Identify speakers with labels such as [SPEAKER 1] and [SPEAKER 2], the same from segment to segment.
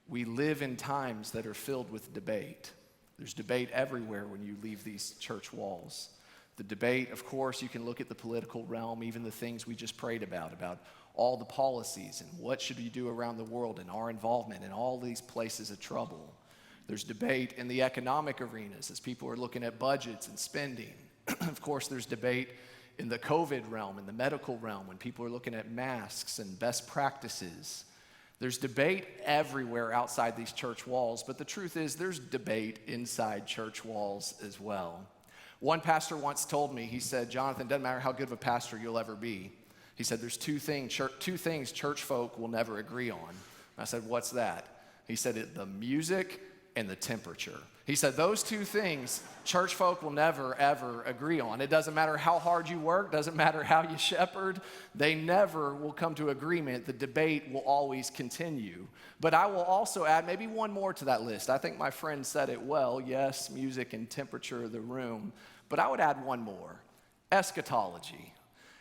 [SPEAKER 1] We live in times that are filled with debate. There's debate everywhere when you leave these church walls. The debate, of course, you can look at the political realm, even the things we just prayed about all the policies and what should we do around the world and our involvement in all these places of trouble. There's debate in the economic arenas as people are looking at budgets and spending. Of course, there's debate in the COVID realm, in the medical realm, when people are looking at masks and best practices. There's debate everywhere outside these church walls, but the truth is there's debate inside church walls as well. One pastor once told me, he said, Jonathan, it doesn't matter how good of a pastor you'll ever be. He said, there's two things church folk will never agree on. I said, what's that? He said, the music and the temperature. He said, those two things church folk will never, ever agree on. It doesn't matter how hard you work, doesn't matter how you shepherd, they never will come to agreement. The debate will always continue. But I will also add maybe one more to that list. I think my friend said it well. Yes, music and temperature of the room. But I would add one more, eschatology.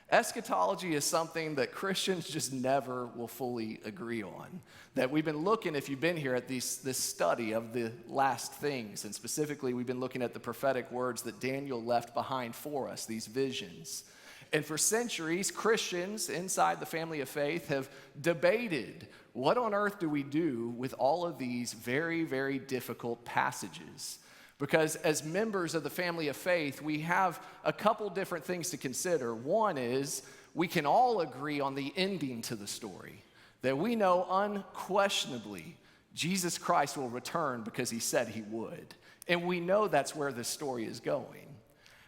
[SPEAKER 1] Eschatology is something that Christians just never will fully agree on. That we've been looking, if you've been here, at this study of the last things. And specifically, we've been looking at the prophetic words that Daniel left behind for us, these visions. And for centuries, Christians inside the family of faith have debated, what on earth do we do with all of these very, very difficult passages? Because as members of the family of faith, we have a couple different things to consider. One is we can all agree on the ending to the story, that we know unquestionably Jesus Christ will return because he said he would. And we know that's where this story is going.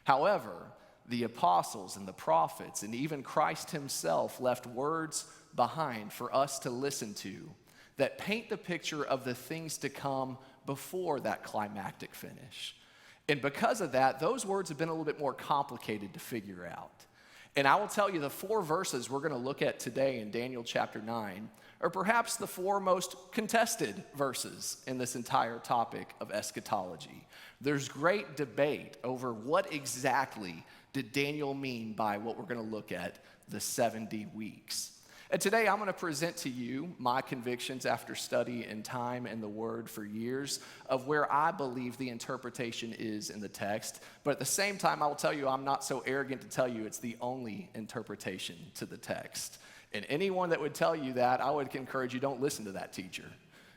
[SPEAKER 1] However, the apostles and the prophets and even Christ himself left words behind for us to listen to that paint the picture of the things to come before that climactic finish. And because of that, those words have been a little bit more complicated to figure out. And I will tell you the 4 verses we're going to look at today in Daniel chapter 9 are perhaps the 4 most contested verses in this entire topic of eschatology. There's great debate over what exactly did Daniel mean by what we're going to look at, the 70 weeks. And today I'm going to present to you my convictions after study and time in the Word for years of where I believe the interpretation is in the text. But at the same time, I will tell you I'm not so arrogant to tell you it's the only interpretation to the text. And anyone that would tell you that, I would encourage you, don't listen to that teacher.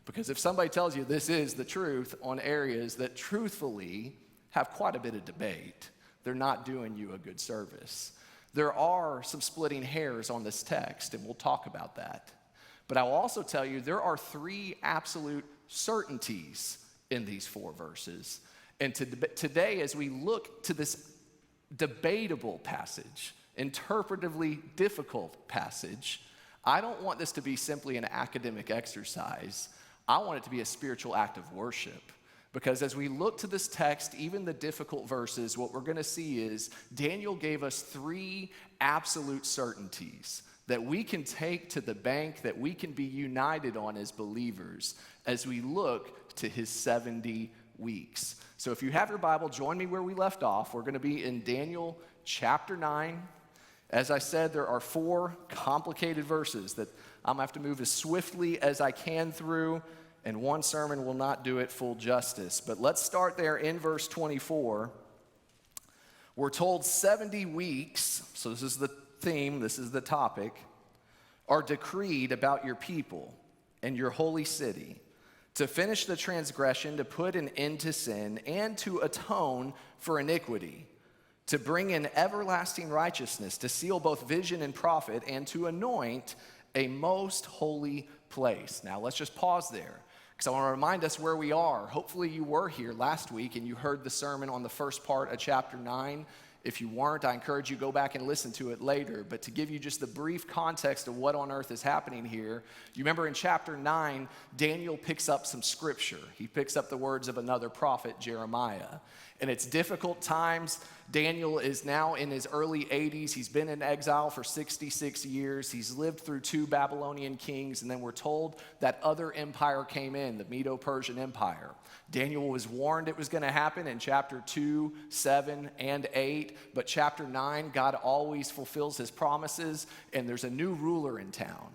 [SPEAKER 1] Because if somebody tells you this is the truth on areas that truthfully have quite a bit of debate, they're not doing you a good service. There are some splitting hairs on this text, and we'll talk about that. But I will also tell you there are 3 absolute certainties in these 4 verses. And today, as we look to this debatable passage, interpretively difficult passage, I don't want this to be simply an academic exercise. I want it to be a spiritual act of worship. Because as we look to this text, even the difficult verses, what we're going to see is Daniel gave us 3 absolute certainties that we can take to the bank, that we can be united on as believers as we look to his 70 weeks. So if you have your Bible, join me where we left off. We're going to be in Daniel chapter 9. As I said, there are 4 complicated verses that I'm going to have to move as swiftly as I can through. And one sermon will not do it full justice. But let's start there in verse 24. We're told 70 weeks, so this is the theme, this is the topic, are decreed about your people and your holy city, to finish the transgression, to put an end to sin, and to atone for iniquity, to bring in everlasting righteousness, to seal both vision and prophet, and to anoint a most holy place. Now let's just pause there. So I want to remind us where we are. Hopefully you were here last week and you heard the sermon on the first part of chapter 9. If you weren't, I encourage you to go back and listen to it later. But to give you just the brief context of what on earth is happening here, you remember in chapter 9, Daniel picks up some scripture. He picks up the words of another prophet, Jeremiah. And it's difficult times. Daniel is now in his early 80s. He's been in exile for 66 years. He's lived through 2 Babylonian kings. And then we're told that other empire came in, the Medo-Persian Empire. Daniel was warned it was going to happen in chapter 2, 7, and 8. But chapter 9, God always fulfills his promises. And there's a new ruler in town.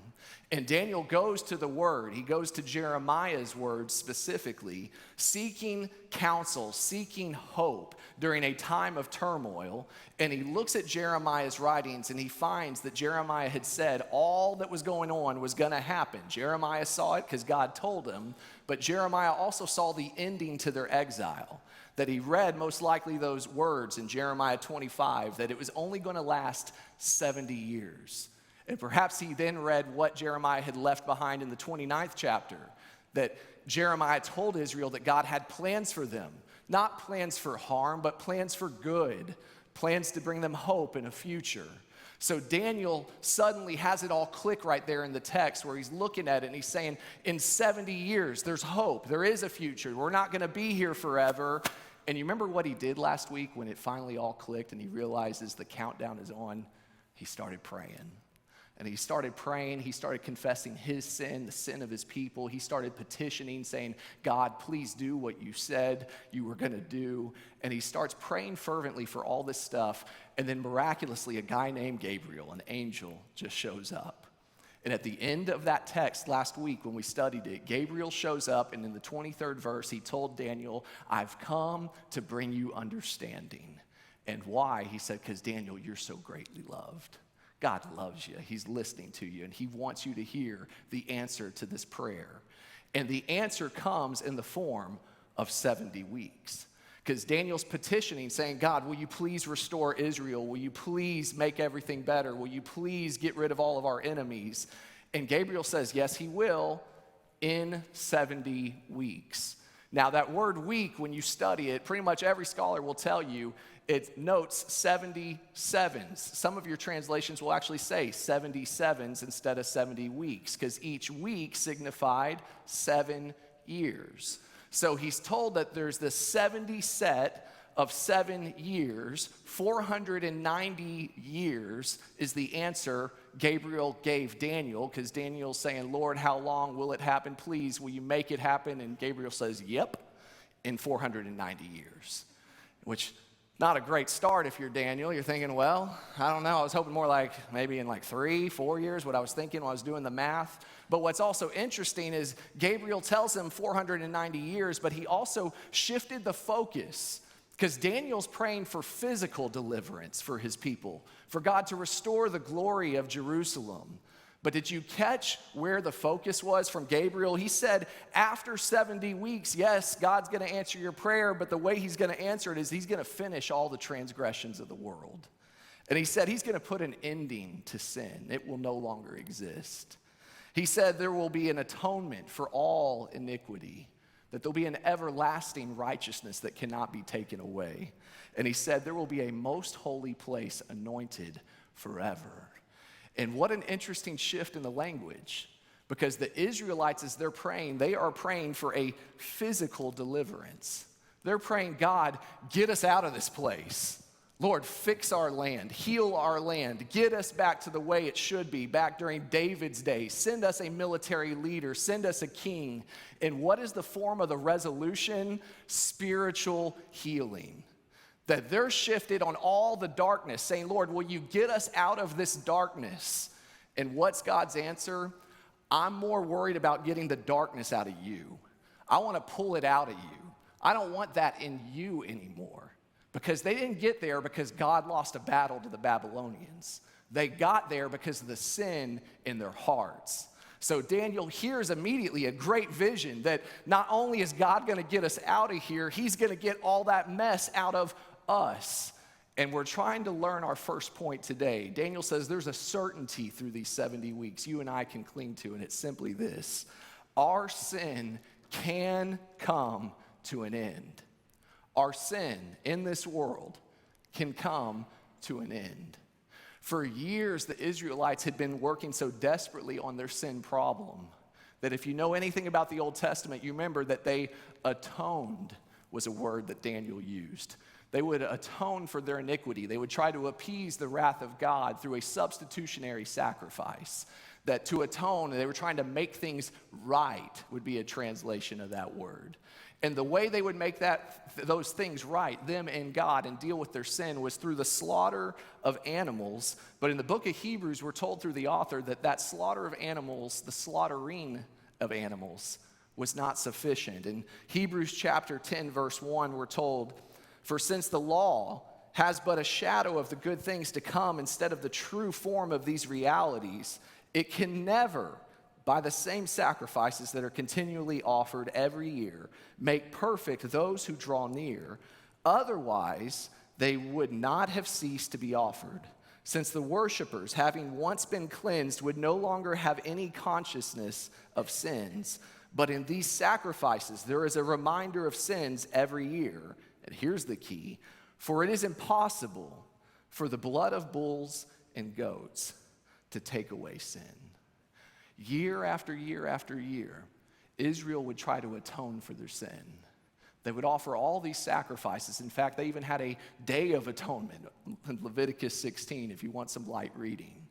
[SPEAKER 1] And Daniel goes to the word. He goes to Jeremiah's words specifically, seeking counsel, seeking hope during a time of turmoil. And he looks at Jeremiah's writings and he finds that Jeremiah had said all that was going on was going to happen. Jeremiah saw it because God told him, but Jeremiah also saw the ending to their exile. That he read most likely those words in Jeremiah 25, that it was only going to last 70 years. And perhaps he then read what Jeremiah had left behind in the 29th chapter, that Jeremiah told Israel that God had plans for them, not plans for harm, but plans for good, plans to bring them hope and a future. So Daniel suddenly has it all click right there in the text where he's looking at it and he's saying, in 70 years, there's hope, there is a future, we're not going to be here forever. And you remember what he did last week when it finally all clicked and he realizes the countdown is on? He started praying. And he started praying, he started confessing his sin, the sin of his people. He started petitioning, saying, God, please do what you said you were going to do. And he starts praying fervently for all this stuff. And then miraculously, a guy named Gabriel, an angel, just shows up. And at the end of that text last week when we studied it, Gabriel shows up, and in the 23rd verse, he told Daniel, I've come to bring you understanding. And why? He said, because Daniel, you're so greatly loved. God loves you. He's listening to you, and he wants you to hear the answer to this prayer. And the answer comes in the form of 70 weeks. Because Daniel's petitioning, saying, God, will you please restore Israel? Will you please make everything better? Will you please get rid of all of our enemies? And Gabriel says, yes, he will, in 70 weeks. Now, that word week, when you study it, pretty much every scholar will tell you it notes 77s. Some of your translations will actually say 77s instead of 70 weeks, because each week signified 7 years. So he's told that there's this 70 set of 7 years. 490 years is the answer Gabriel gave Daniel, because Daniel's saying, Lord, how long will it happen? Please, will you make it happen? And Gabriel says, yep, in 490 years, which not a great start if you're Daniel. You're thinking, well, I don't know. I was hoping more like maybe in like 3-4 years, what I was thinking when I was doing the math. But what's also interesting is Gabriel tells him 490 years, but he also shifted the focus, because Daniel's praying for physical deliverance for his people, for God to restore the glory of Jerusalem. But did you catch where the focus was from Gabriel? He said, after 70 weeks, yes, God's going to answer your prayer, but the way he's going to answer it is he's going to finish all the transgressions of the world. And he said he's going to put an ending to sin. It will no longer exist. He said there will be an atonement for all iniquity, that there'll be an everlasting righteousness that cannot be taken away. And he said there will be a most holy place anointed forever. And what an interesting shift in the language, because the Israelites, as they're praying, they are praying for a physical deliverance. They're praying, God, get us out of this place. Lord, fix our land, heal our land, get us back to the way it should be, back during David's day. Send us a military leader, send us a king. And what is the form of the resolution? Spiritual healing. That they're shifted on all the darkness, saying, Lord, will you get us out of this darkness? And what's God's answer? I'm more worried about getting the darkness out of you. I want to pull it out of you. I don't want that in you anymore. Because they didn't get there because God lost a battle to the Babylonians. They got there because of the sin in their hearts. So Daniel hears immediately a great vision that not only is God going to get us out of here, he's going to get all that mess out of us. And we're trying to learn our first point today. Daniel says there's a certainty through these 70 weeks you and I can cling to, and it's simply this: our sin can come to an end. Our sin in this world can come to an end. For years, the Israelites had been working so desperately on their sin problem that if you know anything about the Old Testament, you remember that they atoned was a word that Daniel used. They would atone for their iniquity. They would try to appease the wrath of God through a substitutionary sacrifice. That to atone, they were trying to make things right, would be a translation of that word. And the way they would make those things right, them and God, and deal with their sin was through the slaughter of animals. But in the book of Hebrews, we're told through the author that slaughter of animals, the slaughtering of animals, was not sufficient. In Hebrews chapter 10, verse 1, we're told, "For since the law has but a shadow of the good things to come instead of the true form of these realities, it can never, by the same sacrifices that are continually offered every year, make perfect those who draw near. Otherwise, they would not have ceased to be offered, since the worshipers, having once been cleansed, would no longer have any consciousness of sins. But in these sacrifices, there is a reminder of sins every year." And here's the key: "For it is impossible for the blood of bulls and goats to take away sin." Year after year after year, Israel would try to atone for their sin. They would offer all these sacrifices. In fact, they even had a day of atonement in Leviticus 16, if you want some light reading.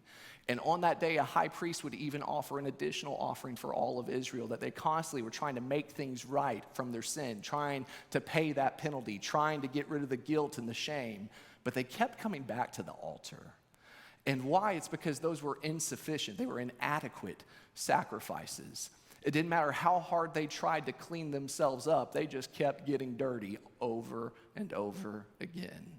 [SPEAKER 1] And on that day, a high priest would even offer an additional offering for all of Israel, that they constantly were trying to make things right from their sin, trying to pay that penalty, trying to get rid of the guilt and the shame. But they kept coming back to the altar. And why? It's because those were insufficient. They were inadequate sacrifices. It didn't matter how hard they tried to clean themselves up. They just kept getting dirty over and over again.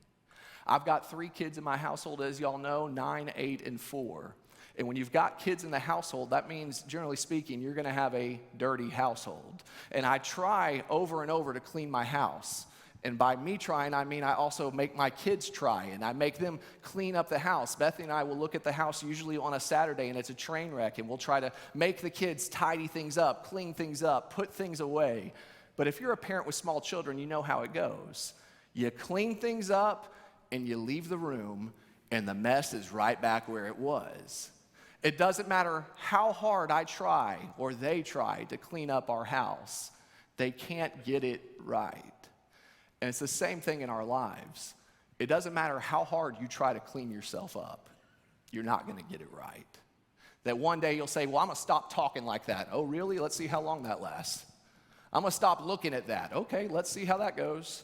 [SPEAKER 1] I've got 3 kids in my household, as y'all know, 9, 8, and 4. And when you've got kids in the household, that means, generally speaking, you're going to have a dirty household. And I try over and over to clean my house. And by me trying, I mean I also make my kids try, and I make them clean up the house. Bethany and I will look at the house usually on a Saturday, and it's a train wreck, and we'll try to make the kids tidy things up, clean things up, put things away. But if you're a parent with small children, you know how it goes. You clean things up, and you leave the room, and the mess is right back where it was. It doesn't matter how hard I try or they try to clean up our house. They can't get it right. And it's the same thing in our lives. It doesn't matter how hard you try to clean yourself up. You're not going to get it right. That one day you'll say, well, I'm going to stop talking like that. Oh, really? Let's see how long that lasts. I'm going to stop looking at that. Okay, let's see how that goes.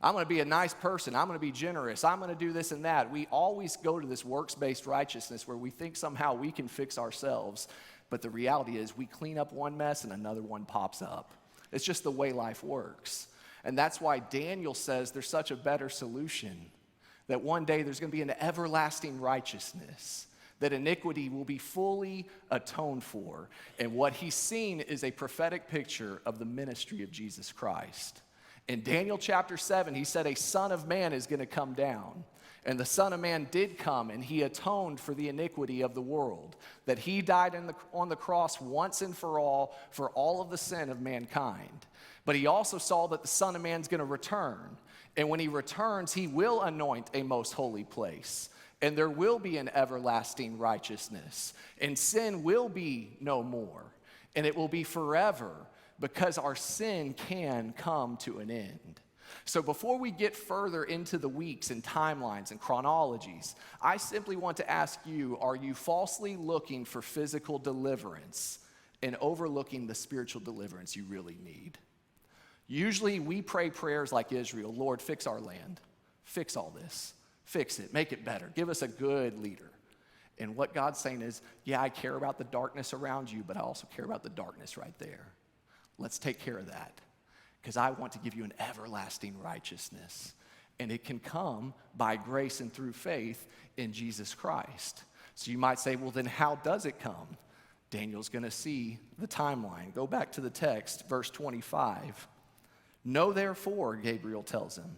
[SPEAKER 1] I'm going to be a nice person. I'm going to be generous. I'm going to do this and that. We always go to this works-based righteousness where we think somehow we can fix ourselves. But the reality is we clean up one mess and another one pops up. It's just the way life works. And that's why Daniel says there's such a better solution, that one day there's going to be an everlasting righteousness, that iniquity will be fully atoned for. And what he's seen is a prophetic picture of the ministry of Jesus Christ. In Daniel chapter 7, he said a son of man is going to come down. And the Son of Man did come, and he atoned for the iniquity of the world, that he died on the cross once and for all of the sin of mankind. But he also saw that the Son of Man's going to return. And when he returns, he will anoint a most holy place. And there will be an everlasting righteousness. And sin will be no more. And it will be forever, because our sin can come to an end. So before we get further into the weeks and timelines and chronologies, I simply want to ask you, are you falsely looking for physical deliverance and overlooking the spiritual deliverance you really need? Usually we pray prayers like Israel, Lord, fix our land, fix all this, fix it, make it better, give us a good leader. And what God's saying is, yeah, I care about the darkness around you, but I also care about the darkness right there. Let's take care of that, because I want to give you an everlasting righteousness. And it can come by grace and through faith in Jesus Christ. So you might say, well, then how does it come? Daniel's going to see the timeline. Go back to the text, verse 25. Know therefore, Gabriel tells him,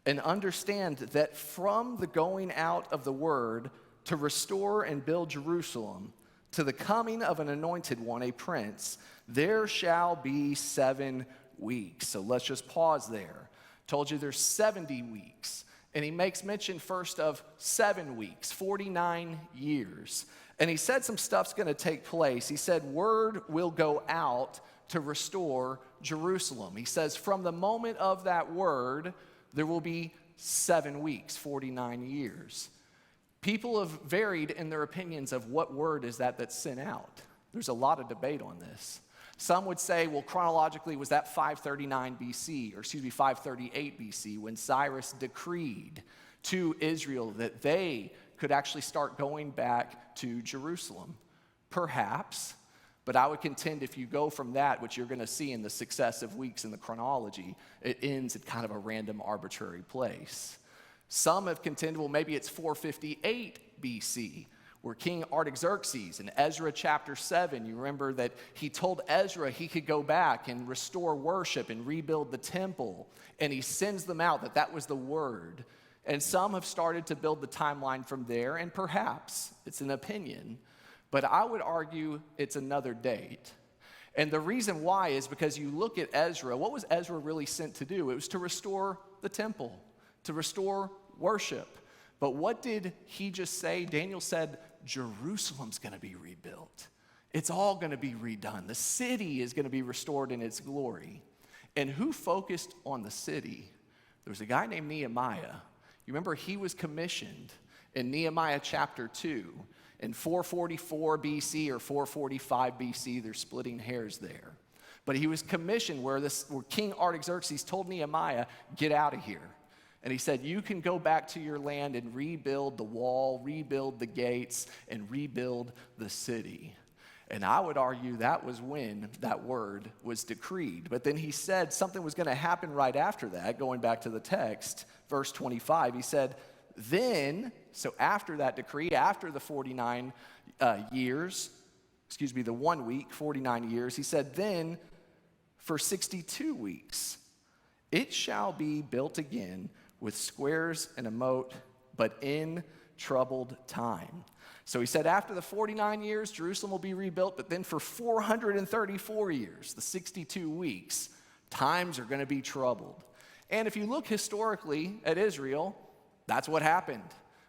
[SPEAKER 1] and understand that from the going out of the word to restore and build Jerusalem to the coming of an anointed one, a prince, there shall be 7 weeks. So let's just pause there. Told you there's 70 weeks. And he makes mention first of 7 weeks, 49 years. And he said some stuff's going to take place. He said word will go out to restore Jerusalem. He says from the moment of that word, there will be 7 weeks, 49 years. People have varied in their opinions of what word is that that's sent out. There's a lot of debate on this. Some would say, well, chronologically, was that 539 BC, or 538 BC, when Cyrus decreed to Israel that they could actually start going back to Jerusalem? Perhaps, but I would contend if you go from that, which you're going to see in the successive weeks in the chronology, it ends at kind of a random arbitrary place. Some have contended, well, maybe it's 458 BC, where King Artaxerxes in Ezra chapter 7, you remember that he told Ezra he could go back and restore worship and rebuild the temple, and he sends them out, that was the word. And some have started to build the timeline from there, and perhaps it's an opinion, but I would argue it's another date. And the reason why is because you look at Ezra, what was Ezra really sent to do? It was to restore the temple, to restore worship. But what did he just say? Daniel said, Jerusalem's going to be rebuilt. It's all going to be redone. The city is going to be restored in its glory. And who focused on the city? There was a guy named Nehemiah. You remember he was commissioned in Nehemiah chapter 2 in 444 BC or 445 BC. They're splitting hairs there. But he was commissioned where King Artaxerxes told Nehemiah, get out of here. And he said, you can go back to your land and rebuild the wall, rebuild the gates, and rebuild the city. And I would argue that was when that word was decreed. But then he said something was going to happen right after that, going back to the text, verse 25. He said, then, so after that decree, after the 49 years, the 1 week, 49 years, he said, then for 62 weeks, it shall be built again with squares and a moat, but in troubled time. So he said after the 49 years, Jerusalem will be rebuilt, but then for 434 years, the 62 weeks, times are going to be troubled. And if you look historically at Israel, that's what happened.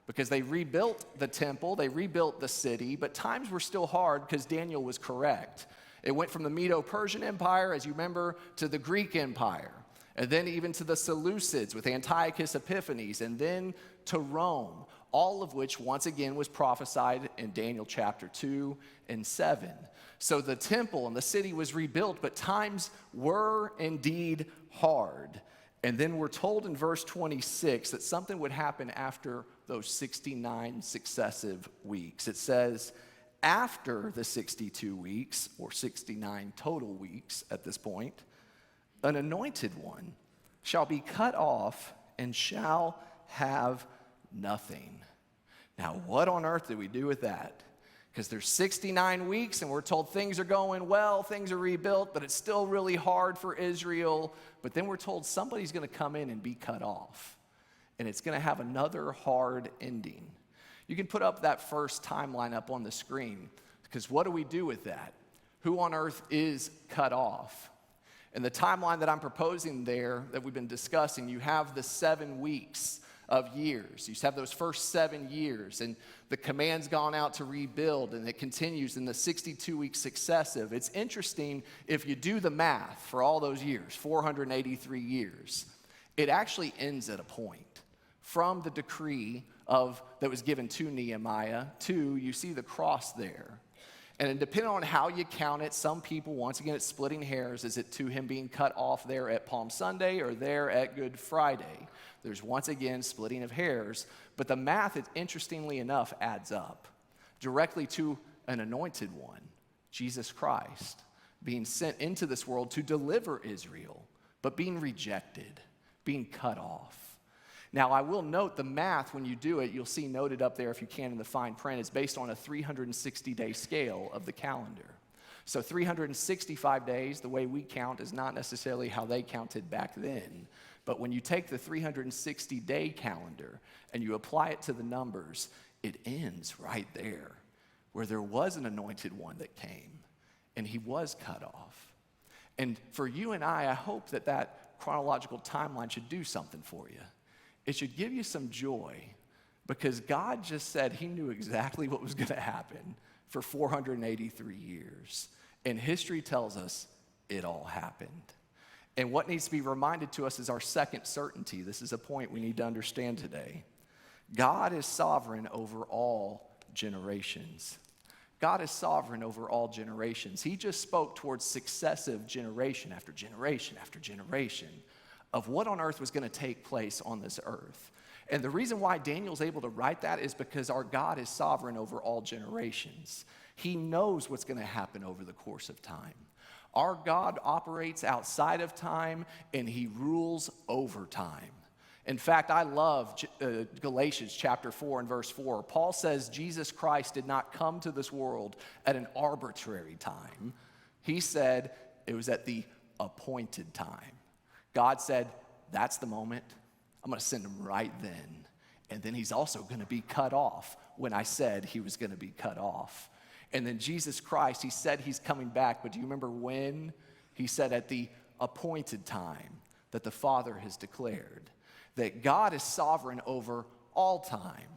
[SPEAKER 1] Because they rebuilt the temple, they rebuilt the city, but times were still hard because Daniel was correct. It went from the Medo-Persian Empire, as you remember, to the Greek Empire. And then even to the Seleucids with Antiochus Epiphanes, and then to Rome, all of which once again was prophesied in Daniel chapter 2 and 7. So the temple and the city was rebuilt, but times were indeed hard. And then we're told in verse 26 that something would happen after those 69 successive weeks. It says, after the 62 weeks, or 69 total weeks at this point, an anointed one shall be cut off and shall have nothing. Now, what on earth do we do with that? Because there's 69 weeks and we're told things are going well, things are rebuilt, but it's still really hard for Israel. But then we're told somebody's going to come in and be cut off. And it's going to have another hard ending. You can put up that first timeline up on the screen. Because what do we do with that? Who on earth is cut off? And the timeline that I'm proposing there, that we've been discussing, you have the 7 weeks of years. You have those first 7 years, and the command's gone out to rebuild, and it continues in the 62 weeks successive. It's interesting, if you do the math for all those years, 483 years, it actually ends at a point. From the decree that was given to Nehemiah to, you see the cross there. And depending on how you count it, some people, once again, it's splitting hairs. Is it to him being cut off there at Palm Sunday or there at Good Friday? There's once again splitting of hairs. But the math, interestingly enough, adds up directly to an anointed one, Jesus Christ, being sent into this world to deliver Israel, but being rejected, being cut off. Now, I will note the math, when you do it, you'll see noted up there, if you can, in the fine print, is based on a 360-day scale of the calendar. So 365 days, the way we count, is not necessarily how they counted back then. But when you take the 360-day calendar and you apply it to the numbers, it ends right there, where there was an anointed one that came, and he was cut off. And for you and I hope that that chronological timeline should do something for you. It should give you some joy, because God just said he knew exactly what was going to happen for 483 years. And history tells us it all happened. And what needs to be reminded to us is our second certainty. This is a point we need to understand today. God is sovereign over all generations. God is sovereign over all generations. He just spoke towards successive generation after generation after generation of what on earth was going to take place on this earth. And the reason why Daniel's able to write that is because our God is sovereign over all generations. He knows what's going to happen over the course of time. Our God operates outside of time, and he rules over time. In fact, I love Galatians chapter 4 and verse 4. Paul says Jesus Christ did not come to this world at an arbitrary time. He said it was at the appointed time. God said, that's the moment. I'm going to send him right then. And then he's also going to be cut off when I said he was going to be cut off. And then Jesus Christ, he said he's coming back, but do you remember when? He said at the appointed time that the Father has declared. That God is sovereign over all time,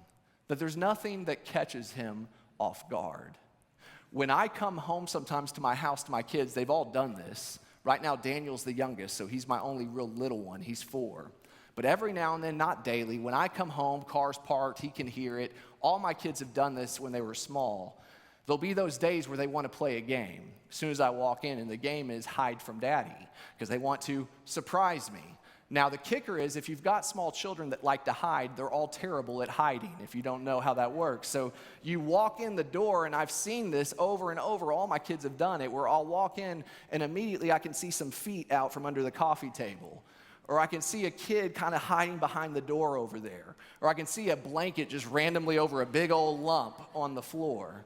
[SPEAKER 1] that there's nothing that catches him off guard. When I come home sometimes to my house, to my kids, they've all done this. Right now, Daniel's the youngest, so he's my only real little one. He's 4. But every now and then, not daily, when I come home, car's parked, he can hear it. All my kids have done this when they were small. There'll be those days where they want to play a game as soon as I walk in, and the game is hide from daddy because they want to surprise me. Now, the kicker is if you've got small children that like to hide, they're all terrible at hiding if you don't know how that works. So you walk in the door, and I've seen this over and over. All my kids have done it, where I'll walk in, and immediately I can see some feet out from under the coffee table. Or I can see a kid kind of hiding behind the door over there. Or I can see a blanket just randomly over a big old lump on the floor.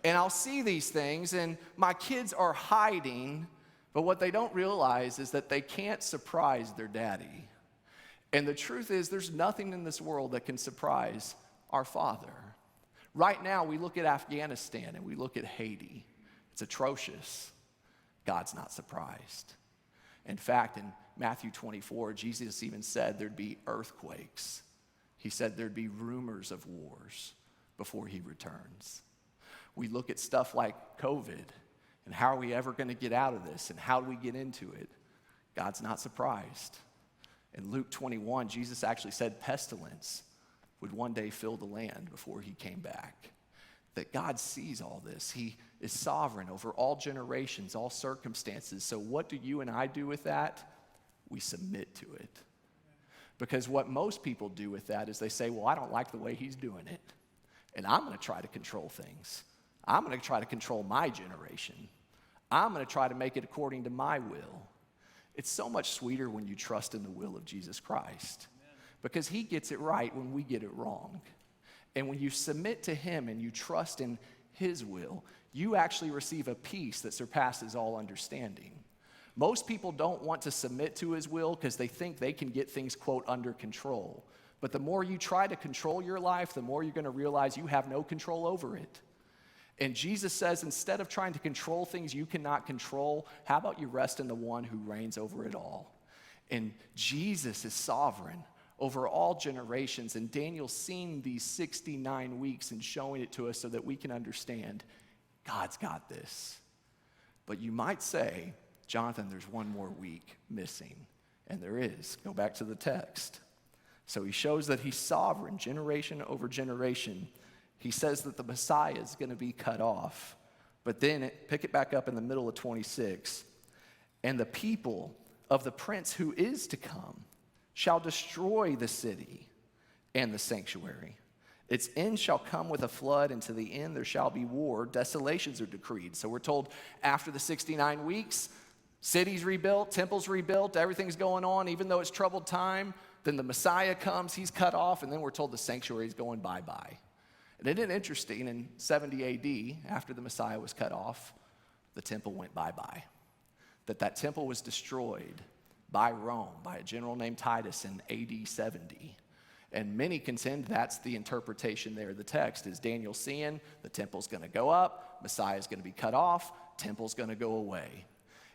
[SPEAKER 1] And I'll see these things, and my kids are hiding. But what they don't realize is that they can't surprise their daddy. And the truth is, there's nothing in this world that can surprise our Father. Right now, we look at Afghanistan and we look at Haiti. It's atrocious. God's not surprised. In fact, in Matthew 24, Jesus even said there'd be earthquakes. He said there'd be rumors of wars before he returns. We look at stuff like COVID. And how are we ever going to get out of this? And how do we get into it? God's not surprised. In Luke 21, Jesus actually said pestilence would one day fill the land before he came back. That God sees all this. He is sovereign over all generations, all circumstances. So what do you and I do with that? We submit to it. Because what most people do with that is they say, well, I don't like the way he's doing it. And I'm going to try to control things. I'm going to try to control my generation. I'm going to try to make it according to my will. It's so much sweeter when you trust in the will of Jesus Christ. Because he gets it right when we get it wrong. And when you submit to him and you trust in his will, you actually receive a peace that surpasses all understanding. Most people don't want to submit to his will because they think they can get things, quote, under control. But the more you try to control your life, the more you're going to realize you have no control over it. And Jesus says, instead of trying to control things you cannot control, how about you rest in the one who reigns over it all? And Jesus is sovereign over all generations. And Daniel's seen these 69 weeks and showing it to us so that we can understand God's got this. But you might say, Jonathan, there's one more week missing. And there is. Go back to the text. So he shows that he's sovereign, generation over generation. He says that the Messiah is going to be cut off. But then pick it back up in the middle of 26. And the people of the prince who is to come shall destroy the city and the sanctuary. Its end shall come with a flood, and to the end there shall be war. Desolations are decreed. So we're told after the 69 weeks, cities rebuilt, temples rebuilt, everything's going on, even though it's troubled time. Then the Messiah comes, he's cut off, and then we're told the sanctuary is going bye-bye. And isn't it interesting, in 70 AD, after the Messiah was cut off, the temple went bye-bye. That temple was destroyed by Rome, by a general named Titus in AD 70. And many contend that's the interpretation there of the text, is Daniel seeing the temple's going to go up, Messiah's going to be cut off, temple's going to go away.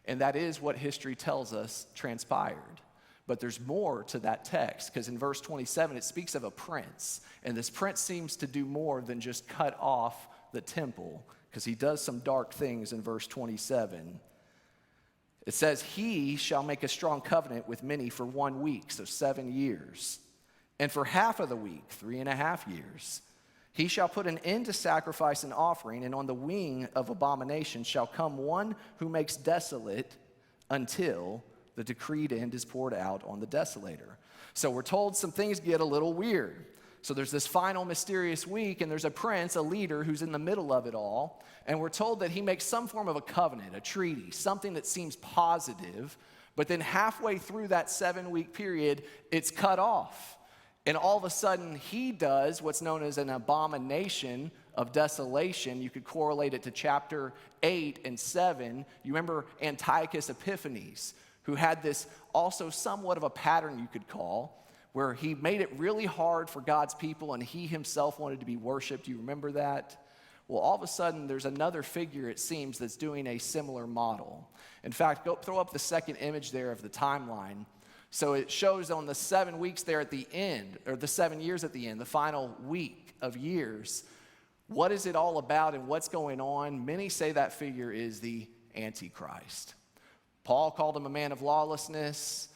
[SPEAKER 1] And that is what history tells us transpired. But there's more to that text, because in verse 27, it speaks of a prince. And this prince seems to do more than just cut off the temple, because he does some dark things in verse 27. It says, he shall make a strong covenant with many for 1 week, so 7 years. And for half of the week, 3.5 years. He shall put an end to sacrifice and offering, and on the wing of abomination shall come one who makes desolate until the decreed end is poured out on the desolator. So we're told some things get a little weird. So there's this final mysterious week, and there's a prince, a leader, who's in the middle of it all, and we're told that he makes some form of a covenant, a treaty, something that seems positive, but then halfway through that 7-week period, it's cut off. And all of a sudden, he does what's known as an abomination of desolation. You could correlate it to chapter 8 and 7. You remember Antiochus Epiphanes, who had this also somewhat of a pattern you could call, where he made it really hard for God's people and he himself wanted to be worshiped. You remember that? Well, all of a sudden, there's another figure, it seems, that's doing a similar model. In fact, go throw up the second image there of the timeline. So it shows on the 7 weeks there at the end, or the 7 years at the end, the final week of years, what is it all about and what's going on? Many say that figure is the Antichrist. Paul called him a man of lawlessness.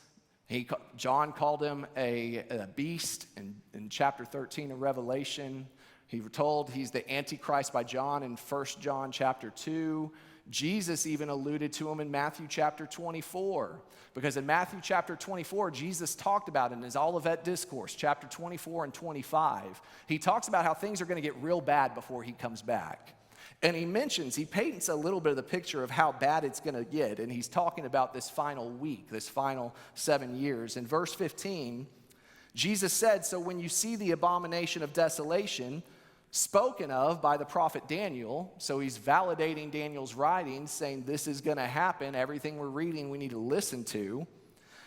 [SPEAKER 1] John called him a beast in chapter 13 of Revelation. He was told he's the Antichrist by John in 1 John chapter 2. Jesus even alluded to him in Matthew chapter 24. Because in Matthew chapter 24, Jesus talked about it in his Olivet Discourse, chapter 24 and 25. He talks about how things are going to get real bad before he comes back. And he paints a little bit of the picture of how bad it's going to get. And he's talking about this final week, this final 7 years. In verse 15, Jesus said, "So when you see the abomination of desolation spoken of by the prophet Daniel," so he's validating Daniel's writings, saying this is going to happen. Everything we're reading, we need to listen to.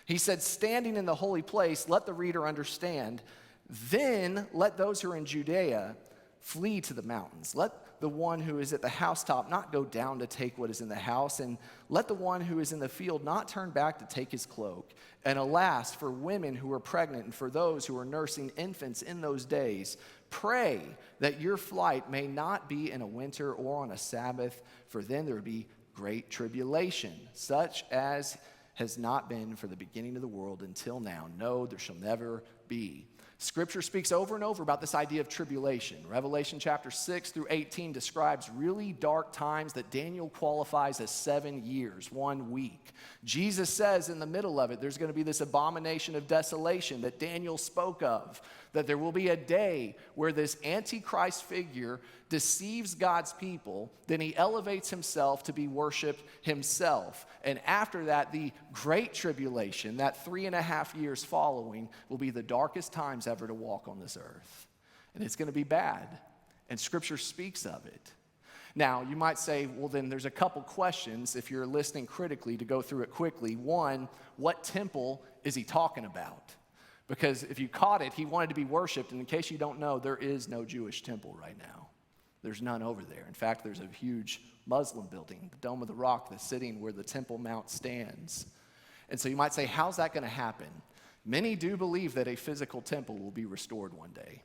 [SPEAKER 1] He said, "Standing in the holy place, let the reader understand. Then let those who are in Judea flee to the mountains. Let the one who is at the housetop not go down to take what is in the house, and let the one who is in the field not turn back to take his cloak. And alas, for women who are pregnant and for those who are nursing infants in those days, pray that your flight may not be in a winter or on a Sabbath, for then there will be great tribulation, such as has not been for the beginning of the world until now. No, there shall never be." Scripture speaks over and over about this idea of tribulation. Revelation chapter 6 through 18 describes really dark times that Daniel qualifies as 7 years, 1 week. Jesus says in the middle of it, there's going to be this abomination of desolation that Daniel spoke of, that there will be a day where this Antichrist figure deceives God's people, then he elevates himself to be worshiped himself. And after that, the great tribulation, that 3.5 years following, will be the darkest times ever to walk on this earth. And it's going to be bad. And Scripture speaks of it. Now, you might say, well, then there's a couple questions if you're listening critically to go through it quickly. One, what temple is he talking about? Because if you caught it, he wanted to be worshiped. And in case you don't know, there is no Jewish temple right now. There's none over there. In fact, there's a huge Muslim building, the Dome of the Rock, that's sitting where the Temple Mount stands. And so you might say, how's that going to happen? Many do believe that a physical temple will be restored one day.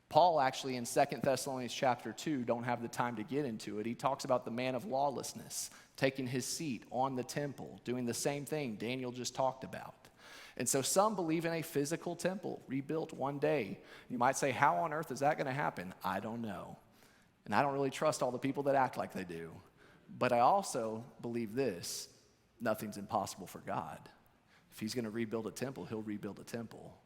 [SPEAKER 1] Paul actually in 2 Thessalonians chapter 2, don't have the time to get into it, he talks about the man of lawlessness taking his seat on the temple, doing the same thing Daniel just talked about. And so some believe in a physical temple rebuilt one day. You might say, how on earth is that going to happen? I don't know. And I don't really trust all the people that act like they do. But I also believe this: nothing's impossible for God. If he's going to rebuild a temple, he'll rebuild a temple.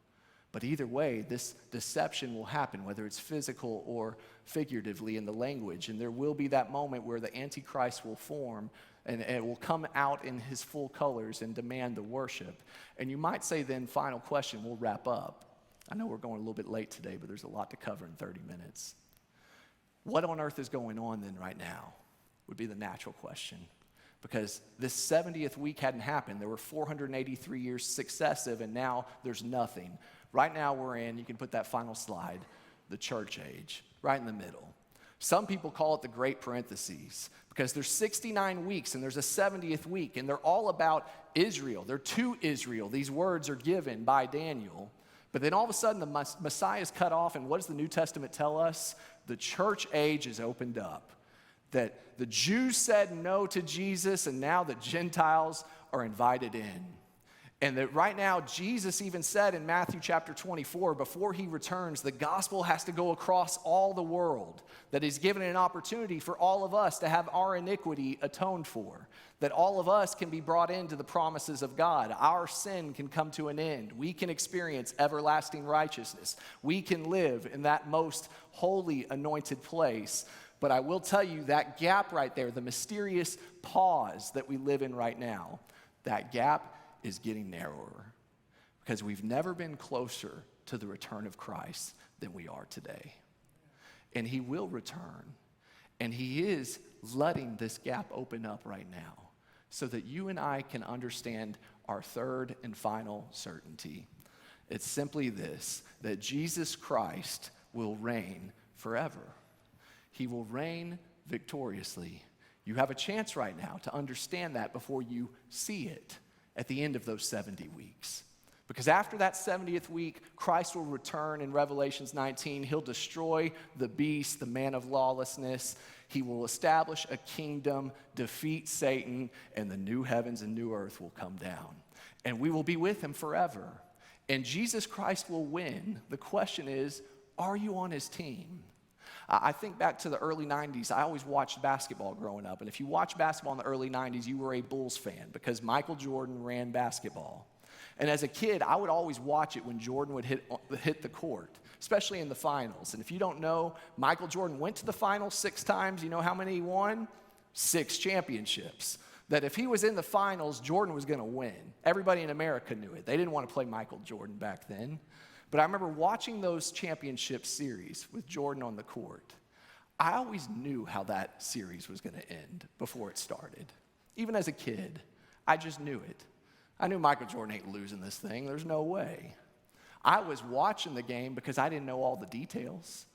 [SPEAKER 1] But either way, this deception will happen, whether it's physical or figuratively in the language. And there will be that moment where the Antichrist will form and it will come out in his full colors and demand the worship. And you might say then, final question, we'll wrap up. I know we're going a little bit late today, but there's a lot to cover in 30 minutes. What on earth is going on then right now would be the natural question. Because this 70th week hadn't happened. There were 483 years successive, and now there's nothing. Right now we're in, you can put that final slide, the church age, right in the middle. Some people call it the great parentheses because there's 69 weeks and there's a 70th week, and they're all about Israel. They're to Israel. These words are given by Daniel. But then all of a sudden the Messiah is cut off, and what does the New Testament tell us? The church age is opened up. That the Jews said no to Jesus, and now the Gentiles are invited in. And that right now, Jesus even said in Matthew chapter 24, before he returns, the gospel has to go across all the world, that he's given an opportunity for all of us to have our iniquity atoned for, that all of us can be brought into the promises of God. Our sin can come to an end. We can experience everlasting righteousness. We can live in that most holy, anointed place. But I will tell you, that gap right there, the mysterious pause that we live in right now, that gap is getting narrower, because we've never been closer to the return of Christ than we are today. And he will return, and he is letting this gap open up right now so that you and I can understand our third and final certainty. It's simply this, that Jesus Christ will reign forever. He will reign victoriously. You have a chance right now to understand that before you see it at the end of those 70 weeks. Because after that 70th week, Christ will return in Revelations 19. He'll destroy the beast, the man of lawlessness. He will establish a kingdom, defeat Satan, and the new heavens and new earth will come down. And we will be with him forever. And Jesus Christ will win. The question is, are you on his team? I think back to the early 90s. I always watched basketball growing up. And if you watched basketball in the early 90s, you were a Bulls fan because Michael Jordan ran basketball. And as a kid, I would always watch it when Jordan would hit the court, especially in the finals. And if you don't know, Michael Jordan went to the finals 6 times. You know how many he won? 6 championships. That if he was in the finals, Jordan was going to win. Everybody in America knew it. They didn't want to play Michael Jordan back then. But I remember watching those championship series with Jordan on the court. I always knew how that series was going to end before it started. Even as a kid, I just knew it. I knew Michael Jordan ain't losing this thing. There's no way. I was watching the game because I didn't know all the details.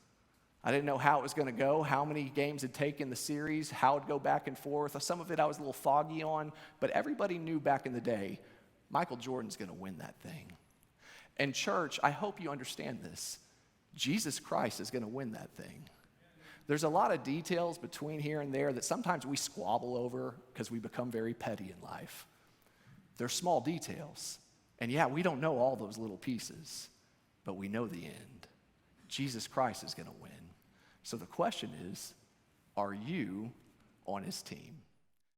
[SPEAKER 1] I didn't know how it was going to go, how many games it'd take in the series, how it'd go back and forth. Some of it I was a little foggy on, but everybody knew back in the day, Michael Jordan's going to win that thing. And church, I hope you understand this. Jesus Christ is going to win that thing. There's a lot of details between here and there that sometimes we squabble over because we become very petty in life. They're small details. And yeah, we don't know all those little pieces, but we know the end. Jesus Christ is going to win. So the question is, are you on his team?